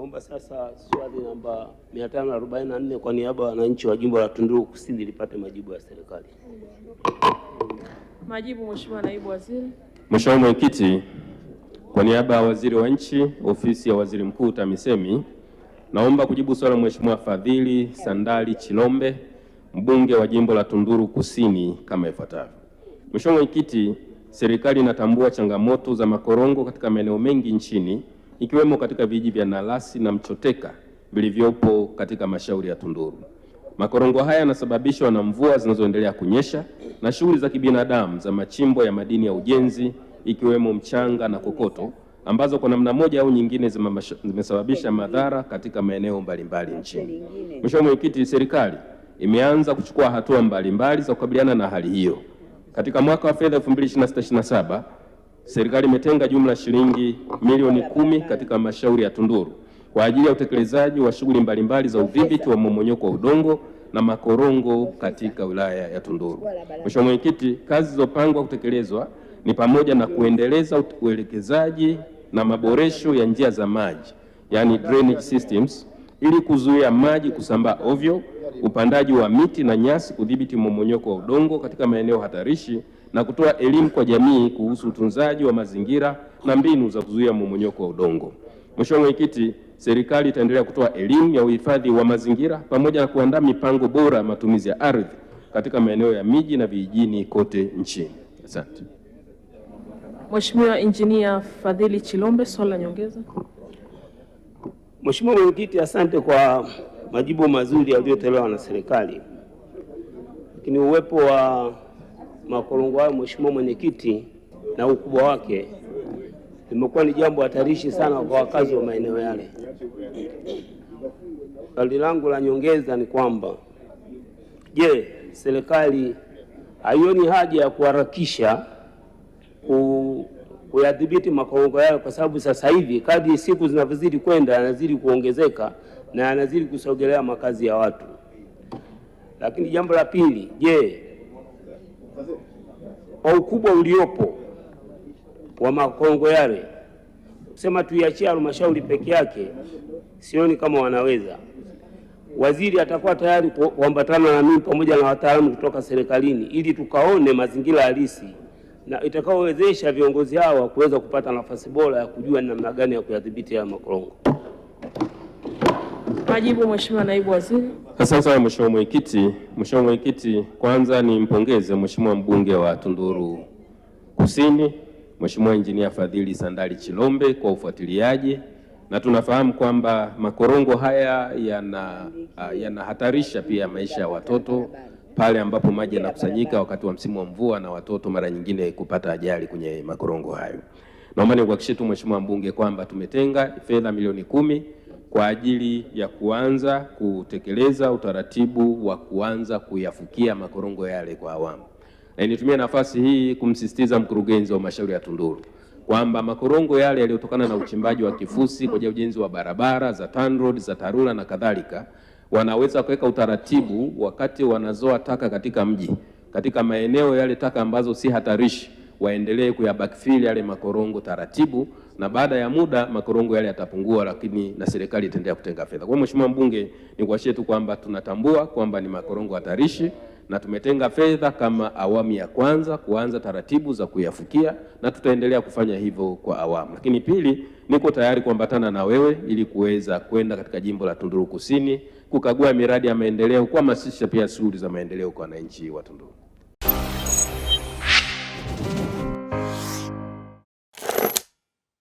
Naomba sasa swali namba 544 kwa niaba ya wananchi wa jimbo la Tunduru Kusini lipate majibu ya serikali. Majibu, Mheshimiwa Naibu Waziri. Mheshimiwa Mwenyekiti, kwa niaba ya Waziri wa Nchi, Ofisi ya Waziri Mkuu TAMISEMI, naomba kujibu swali la Mheshimiwa Fadhili Sandali Chilombe, mbunge wa jimbo la Tunduru Kusini kama ifuatavyo. Mheshimiwa Mwenyekiti, serikali inatambua changamoto za makorongo katika maeneo mengi nchini ikiwemo katika vijiji vya Nalasi na Mchoteka vilivyopo katika halmashauri ya Tunduru. Makorongo haya yanasababishwa na mvua zinazoendelea kunyesha na shughuli za kibinadamu za machimbo ya madini ya ujenzi ikiwemo mchanga na kokoto ambazo kwa namna moja au nyingine zimesababisha madhara katika maeneo mbalimbali nchini. Mheshimiwa Mwenyekiti, serikali imeanza kuchukua hatua mbalimbali za kukabiliana na hali hiyo. Katika mwaka wa fedha 2026/27 serikali imetenga jumla shilingi milioni 10 katika halmashauri ya Tunduru kwa ajili ya utekelezaji wa shughuli mbalimbali za udhibiti wa mmomonyoko wa udongo na makorongo katika wilaya ya Tunduru. Mheshimiwa Mwenyekiti, kazi zilizopangwa kutekelezwa ni pamoja na kuendeleza uelekezaji na maboresho ya njia za maji, yani drainage systems, ili kuzuia maji kusambaa ovyo, upandaji wa miti na nyasi kudhibiti mmomonyoko wa udongo katika maeneo hatarishi na kutoa elimu kwa jamii kuhusu utunzaji wa mazingira na mbinu za kuzuia mmomonyoko wa udongo. Mheshimiwa Mwenyekiti, serikali itaendelea kutoa elimu ya uhifadhi wa mazingira pamoja na kuandaa mipango bora ya matumizi ya ardhi katika maeneo ya miji na vijijini kote nchini. Asante. Mheshimiwa Injinia Fadhili Chilombe, swali la nyongeza. Mheshimiwa Mwenyekiti, asante kwa majibu mazuri yaliyotolewa na serikali. Lakini uwepo wa makorongo hayo, Mheshimiwa Mwenyekiti, na ukubwa wake limekuwa ni jambo hatarishi sana kwa wakazi wa maeneo yale. Swali langu la nyongeza ni kwamba je, serikali haioni haja ya kuharakisha kuyadhibiti makorongo yale, kwa sababu sasa hivi kadri siku zinavyozidi kwenda yanazidi kuongezeka na yanazidi kusogelea makazi ya watu? Lakini jambo la pili, je, kwa ukubwa uliopo wa makorongo yale kusema tuiachie halmashauri peke yake, sioni kama wanaweza. Waziri atakuwa tayari kuambatana na mimi pamoja na wataalamu kutoka serikalini ili tukaone mazingira halisi na itakaowezesha viongozi hawa kuweza kupata nafasi bora ya kujua ni namna gani ya kuyadhibiti haya makorongo. Majibu, Mheshimiwa Naibu Waziri. Asante sana Mheshimiwa Mwenyekiti. Mheshimiwa Mwenyekiti, kwanza nimpongeze Mheshimiwa mbunge wa Tunduru Kusini, Mheshimiwa Injinia Fadhili Sandali Chilombe kwa ufuatiliaji, na tunafahamu kwamba makorongo haya yanahatarisha pia maisha ya watoto pale ambapo maji yanakusanyika wakati wa msimu wa mvua na watoto mara nyingine kupata ajali kwenye makorongo hayo. Naomba nikuhakikishie tu Mheshimiwa mbunge kwamba tumetenga fedha milioni 10 kwa ajili ya kuanza kutekeleza utaratibu wa kuanza kuyafukia makorongo yale kwa awamu. Na nitumie nafasi hii kumsisitiza mkurugenzi wa halmashauri ya Tunduru kwamba makorongo yale yaliyotokana na uchimbaji wa kifusi kwa ujenzi wa barabara za TANROADS, za TARURA na kadhalika, wanaweza kuweka utaratibu wakati wanazoa taka katika mji, katika maeneo yale taka ambazo si hatarishi, waendelee kuyabackfill yale makorongo taratibu, na baada ya muda makorongo yale yatapungua, lakini na serikali itaendelea kutenga fedha. Kwa Mheshimiwa mbunge, nikuhakikishie tu kwamba tunatambua kwamba ni makorongo hatarishi na tumetenga fedha kama awamu ya kwanza kuanza taratibu za kuyafukia, na tutaendelea kufanya hivyo kwa awamu. Lakini pili, niko tayari kuambatana na wewe ili kuweza kwenda katika jimbo la Tunduru Kusini kukagua miradi ya maendeleo, kuhamasisha pia shughuli za maendeleo kwa wananchi wa Tunduru.